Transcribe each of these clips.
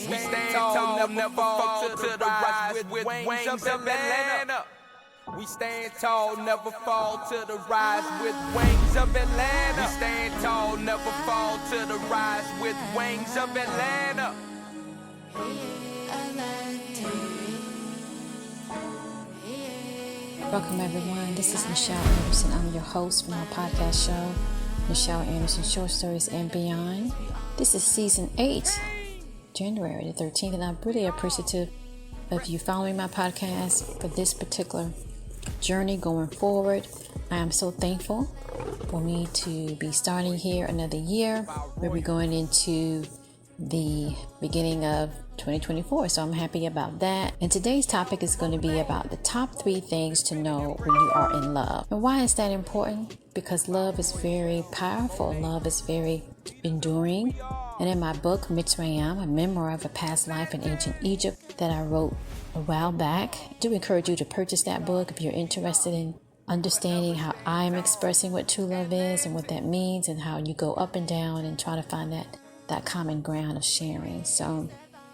We stand tall, never fall to the rise with wings of Atlanta. We stand tall, never fall to the rise with wings of Atlanta. We stand tall, never fall to the rise with wings of Atlanta. Welcome everyone, this is Nichel Anderson. I'm your host for my podcast show, Nichel Anderson Short Stories and Beyond. This is season 8, January the 13th, and I'm really appreciative of you following my podcast for this particular journey going forward. I am so thankful for me to be starting here another year. We'll be going into the beginning of 2024, so I'm happy about that. And today's topic is going to be about the top 3 things to know when you are in love. And why is that important? Because love is very powerful. Love is very enduring. And in my book, Mitzrayim, a memoir of a past life in ancient Egypt that I wrote a while back, I do encourage you to purchase that book if you're interested in understanding how I'm expressing what true love is and what that means, and how you go up and down and try to find that common ground of sharing. So,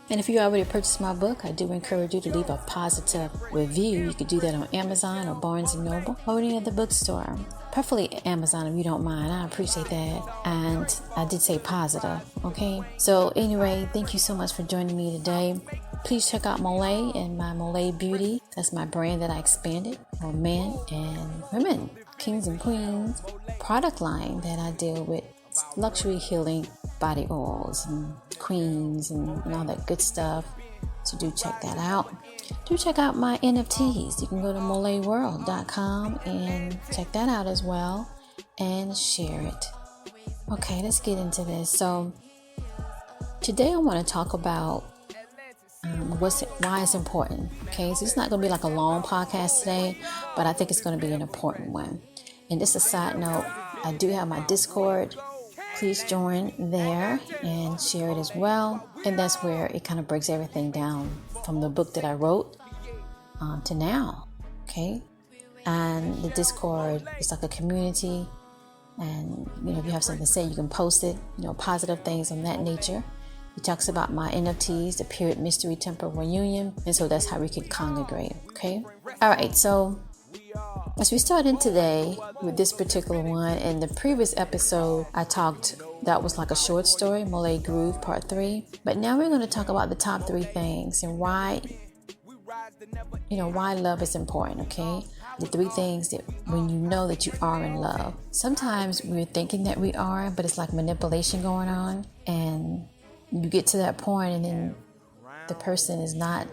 and if you already purchased my book, I do encourage you to leave a positive review. You could do that on Amazon or Barnes & Noble or any other bookstore. Preferably Amazon if you don't mind. I appreciate that. And I did say positive, okay? So anyway, thank you so much for joining me today. Please check out MOLIAE and my MOLIAE Beauty. That's my brand that I expanded for men and women, kings and queens product line that I deal with luxury healing body oils and creams and all that good stuff. So do check that out. Do check out my NFTs. You can go to molieworld.com and check that out as well and share it. Okay, let's get into this. So today I want to talk about why it's important. Okay, so it's not going to be like a long podcast today, but I think it's going to be an important one. And just a side note, I do have my Discord. Please join there and share it as well. And that's where it kind of breaks everything down from the book that I wrote to now. Okay. And the Discord is like a community. And, if you have something to say, you can post it, positive things of that nature. It talks about my NFTs, the Period Mystery Temple Reunion. And so that's how we can congregate. Okay. All right. So as we start in today with this particular one, in the previous episode, I talked, that was like a short story, MOLIAE Groove Part 3. But now we're going to talk about the top 3 things and why love is important, okay? The 3 things that when you know that you are in love. Sometimes we're thinking that we are, but it's like manipulation going on. And you get to that point and then the person is not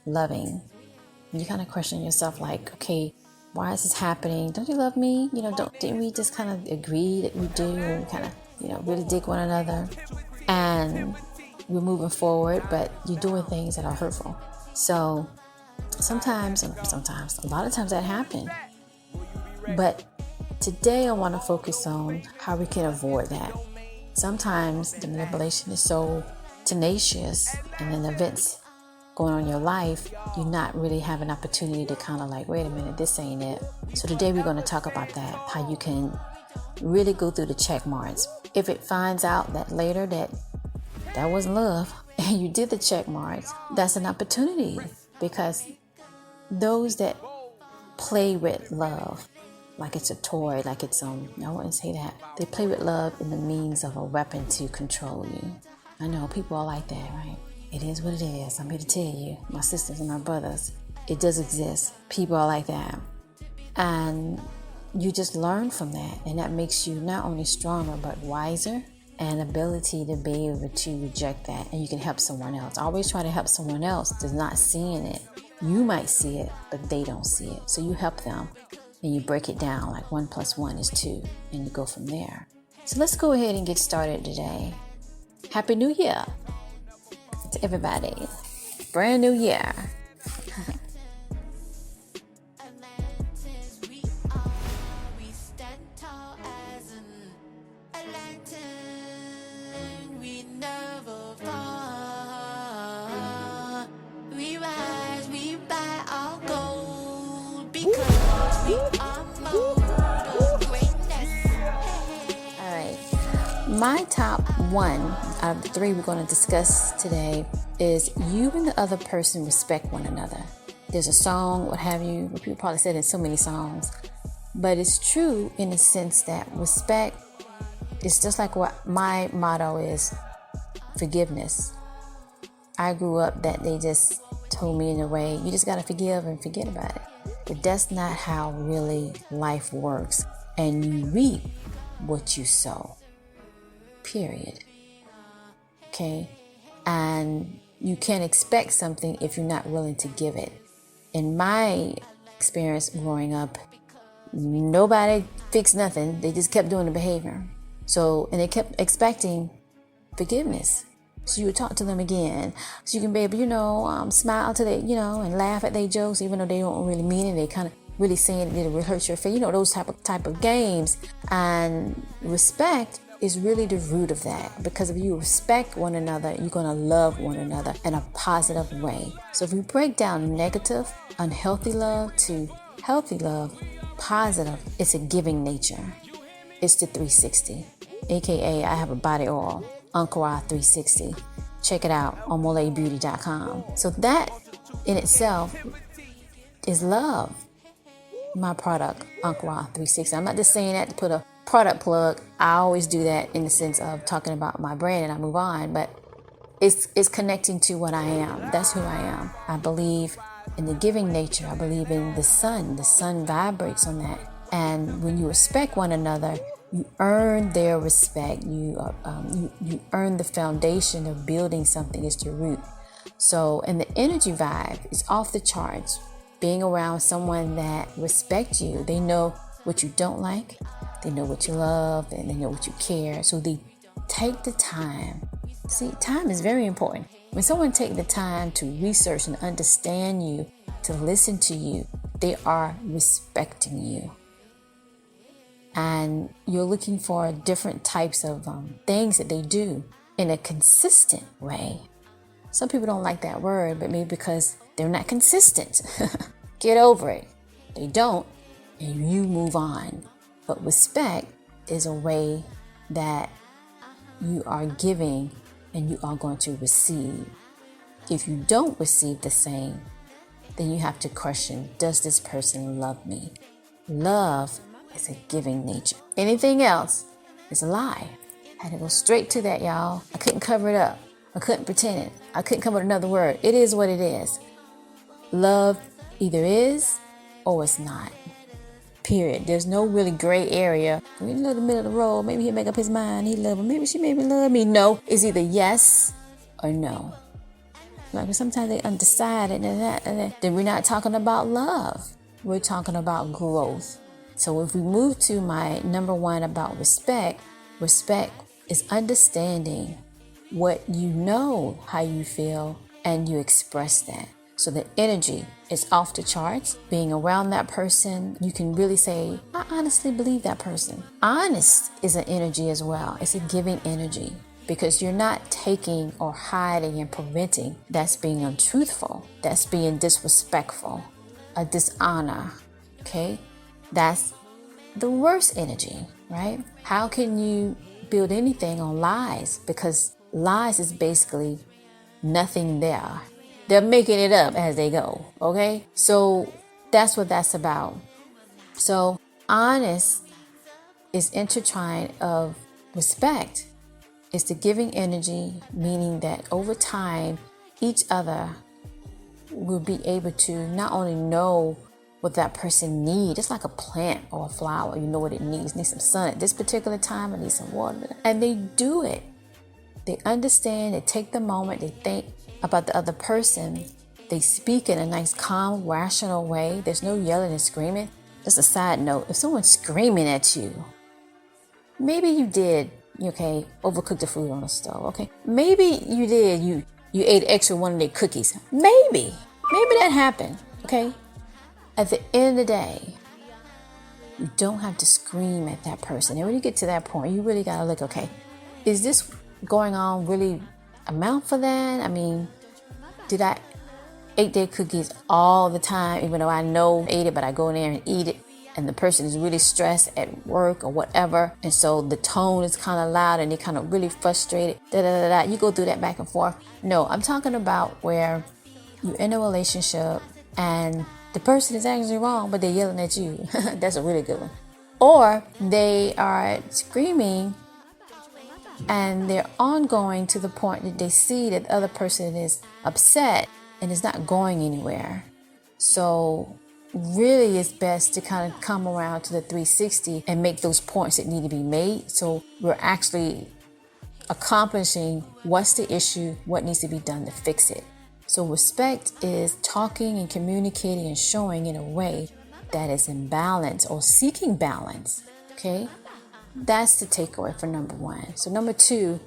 loving. You kind of question yourself like, okay, why is this happening? Don't you love me? Didn't we just kind of agree that we do and kind of, really dig one another? And we're moving forward, but you're doing things that are hurtful. So sometimes, a lot of times that happens. But today I want to focus on how we can avoid that. Sometimes the manipulation is so tenacious, and then events going on in your life, you not really have an opportunity to kind of like, wait a minute, this ain't it. So today we're going to talk about that, how you can really go through the check marks. If it finds out that later that wasn't love and you did the check marks, that's an opportunity, because those that play with love like it's a toy, like it's I wouldn't say that. They play with love in the means of a weapon to control you. I know people are like that, right? It is what it is. I'm here to tell you, my sisters and my brothers, it does exist. People are like that. And you just learn from that. And that makes you not only stronger, but wiser, and ability to be able to reject that. And you can help someone else. Always try to help someone else that's not seeing it. You might see it, but they don't see it. So you help them and you break it down like 1 + 1 is 2. And you go from there. So let's go ahead and get started today. Happy New Year to everybody. Brand new year. my top one out of the three we're going to discuss today is you and the other person respect one another. There's a song, what have you, people probably said in so many songs, but it's true in the sense that respect is just like what my motto is, forgiveness. I grew up that they just told me in a way, you just got to forgive and forget about it. But that's not how really life works. And you reap what you sow. Period. Okay? And you can't expect something if you're not willing to give it. In my experience growing up, nobody fixed nothing. They just kept doing the behavior. And they kept expecting forgiveness. So you would talk to them again. So you can be able, smile to their, and laugh at their jokes, even though they don't really mean it. They kind of really saying it will hurt your face. Those type of games. And respect is really the root of that. Because if you respect one another, you're going to love one another in a positive way. So if we break down negative, unhealthy love to healthy love, positive, it's a giving nature. It's the 360. AKA, I have a body oil, Ankara 360. Check it out on MOLIAEbeauty.com. So that in itself is love. My product, Ankara 360. I'm not just saying that to put a product plug. I always do that in the sense of talking about my brand and I move on, but it's connecting to what I am. That's who I am. I believe in the giving nature. I believe in the sun. The sun vibrates on that. And when you respect one another, you earn their respect. You earn the foundation of building something is the root. So, and the energy vibe is off the charts. Being around someone that respects you, they know what you don't like, they know what you love, and they know what you care. So they take the time. See, time is very important. When someone takes the time to research and understand you, to listen to you, they are respecting you. And you're looking for different types of things that they do in a consistent way. Some people don't like that word, but maybe because they're not consistent. Get over it. They don't, and you move on. But respect is a way that you are giving and you are going to receive. If you don't receive the same, then you have to question, does this person love me? Love is a giving nature. Anything else is a lie. I had to go straight to that, y'all. I couldn't cover it up. I couldn't pretend it. I couldn't come up with another word. It is what it is. Love either is or it's not. Period. There's no really gray area. We're in the middle of the road. Maybe he'll make up his mind. He love her. Maybe she maybe love me. No. It's either yes or no. Like sometimes they undecided and then we're not talking about love. We're talking about growth. So if we move to my number one about respect, respect is understanding what you know, how you feel, and you express that. So the energy is off the charts. Being around that person, you can really say, I honestly believe that person. Honest is an energy as well. It's a giving energy because you're not taking or hiding and preventing. That's being untruthful. That's being disrespectful, a dishonor. Okay? That's the worst energy, right? How can you build anything on lies? Because lies is basically nothing there. They're making it up as they go, okay? So that's what that's about. So honest is intertwined of respect. It's the giving energy, meaning that over time, each other will be able to not only know what that person needs. It's like a plant or a flower. You know what it needs. It needs some sun at this particular time. It needs some water. And they do it. They understand. They take the moment. They think about the other person. They speak in a nice, calm, rational way. There's no yelling and screaming. Just a side note. If someone's screaming at you, maybe you did, okay, overcook the food on the stove, okay? Maybe you did. You ate extra one of their cookies. Maybe that happened, okay? At the end of the day, you don't have to scream at that person. And when you get to that point, you really got to look, okay, is this going on really amount for that? I mean, did I eat their cookies all the time, even though I know I ate it, but I go in there and eat it? and the person is really stressed at work or whatever, and so the tone is kind of loud and they're kind of really frustrated, you go through that back and forth. No, I'm talking about where you're in a relationship and the person is actually wrong, but they're yelling at you. That's a really good one. Or they are screaming and they're ongoing to the point that they see that the other person is upset and is not going anywhere. So really it's best to kind of come around to the 360 and make those points that need to be made. So we're actually accomplishing what's the issue, what needs to be done to fix it. So respect is talking and communicating and showing in a way that is in balance or seeking balance. Okay? That's the takeaway for number 1. So number 2,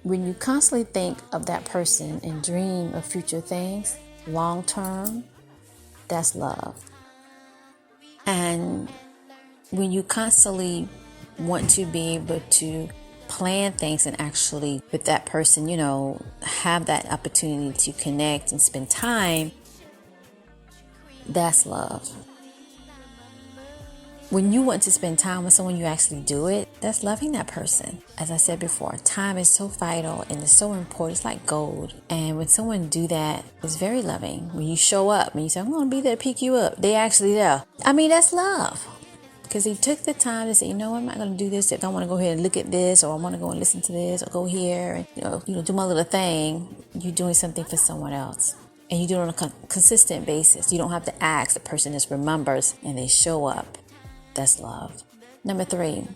when you constantly think of that person and dream of future things, long term, that's love. And when you constantly want to be able to plan things and actually with that person, have that opportunity to connect and spend time, that's love. When you want to spend time with someone, you actually do it, that's loving that person. As I said before, time is so vital and it's so important. It's like gold. And when someone do that, it's very loving. When you show up and you say, I'm going to be there to pick you up, they actually there. That's love. Because they took the time to say, I'm not going to do this if I want to go ahead and look at this, or I want to go and listen to this, or go here and do my little thing. You're doing something for someone else. And you do it on a consistent basis. You don't have to ask. The person just remembers and they show up. That's love. Number 3,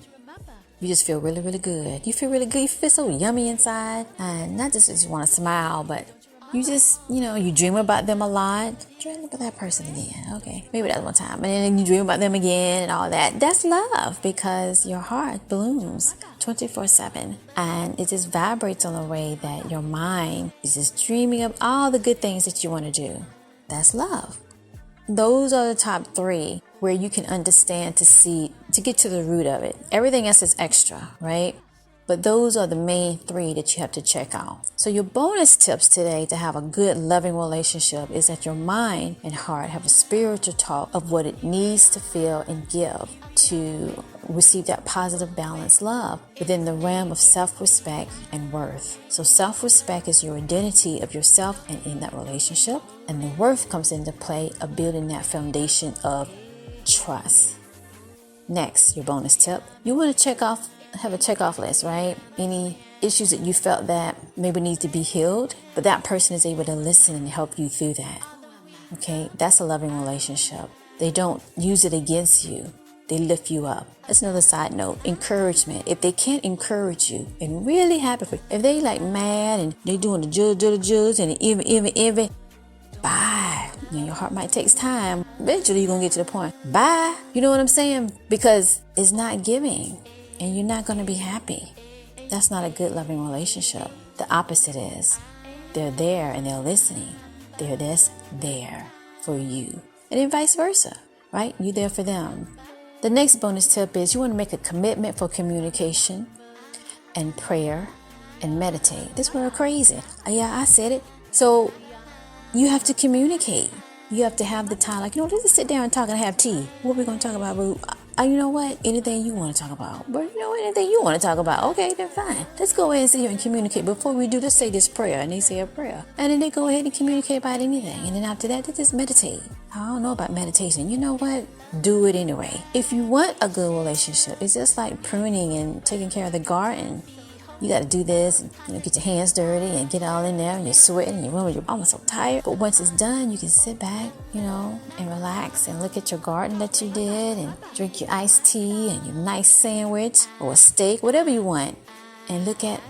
you just feel really, really good. You feel really good. You feel so yummy inside. And not just that you want to smile, but you just, you dream about them a lot. Dream about that person again. Okay, maybe that's one time. And then you dream about them again and all that. That's love, because your heart blooms 24/7. And it just vibrates on a way that your mind is just dreaming of all the good things that you want to do. That's love. Those are the top 3 where you can understand to get to the root of it. Everything else is extra, right? But those are the main 3 that you have to check out. So your bonus tips today to have a good, loving relationship is that your mind and heart have a spiritual talk of what it needs to feel and give to receive that positive, balanced love within the realm of self-respect and worth. So self-respect is your identity of yourself and in that relationship. And the worth comes into play of building that foundation of trust. Next, your bonus tip. You want to have a check-off list, right? Any issues that you felt that maybe need to be healed, but that person is able to listen and help you through that. Okay, that's a loving relationship. They don't use it against you. They lift you up. That's another side note. Encouragement. If they can't encourage you and really happy for you, if they like mad and they doing the judge and envy, bye. Your heart might take time. Eventually you're going to get to the point. Bye. You know what I'm saying? Because it's not giving. And you're not going to be happy. That's not a good, loving relationship. The opposite is. They're there and they're listening. They're there for you. And then vice versa, right? You're there for them. The next bonus tip is you want to make a commitment for communication and prayer and meditate. This word crazy. Yeah, I said it. So you have to communicate. You have to have the time. Let's just sit down and talk and have tea. What are we going to talk about, boo? You know what? Anything you want to talk about. But anything you want to talk about. Okay, then fine. Let's go ahead and sit here and communicate. Before we do, let's say this prayer. And they say a prayer. And then they go ahead and communicate about anything. And then after that, they just meditate. I don't know about meditation. You know what? Do it anyway. If you want a good relationship, it's just like pruning and taking care of the garden. You got to do this, get your hands dirty and get all in there and you're sweating and you're almost so tired. But once it's done, you can sit back, and relax and look at your garden that you did and drink your iced tea and your nice sandwich or a steak, whatever you want, and look at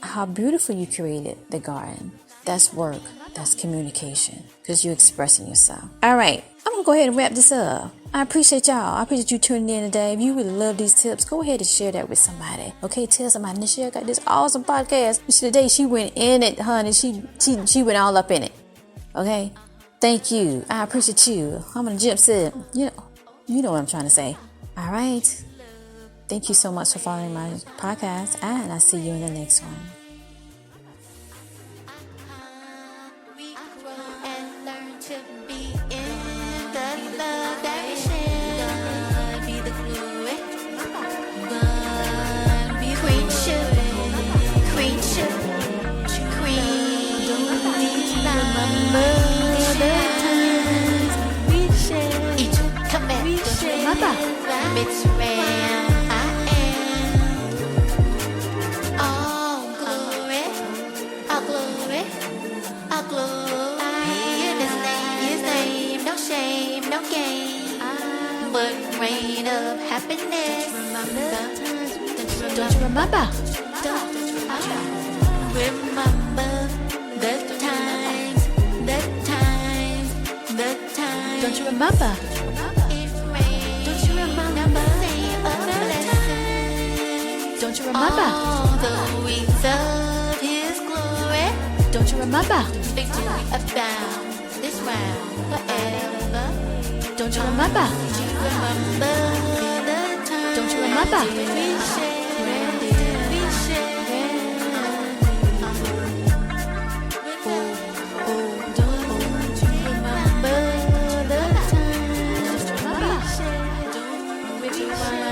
how beautiful you created the garden. That's work. That's communication because you're expressing yourself. All right, I'm going to go ahead and wrap this up. I appreciate y'all. I appreciate you tuning in today. If you really love these tips, go ahead and share that with somebody. Okay, tell somebody, Nichel got this awesome podcast. Today she went in it, honey. She went all up in it. Okay, thank you. I appreciate you. I'm gonna jump sit. You know what I'm trying to say. All right. Thank you so much for following my podcast, and I'll see you in the next one. We grow and learn to be in the love that we share. remember? Remember the times. Don't you remember? Don't you remember? Don't you remember? All the weeks of His glory. Don't you remember? Victory abound this round forever. Don't you remember? Do you remember the time? Don't you remember? We share. Don't you remember the time? We share.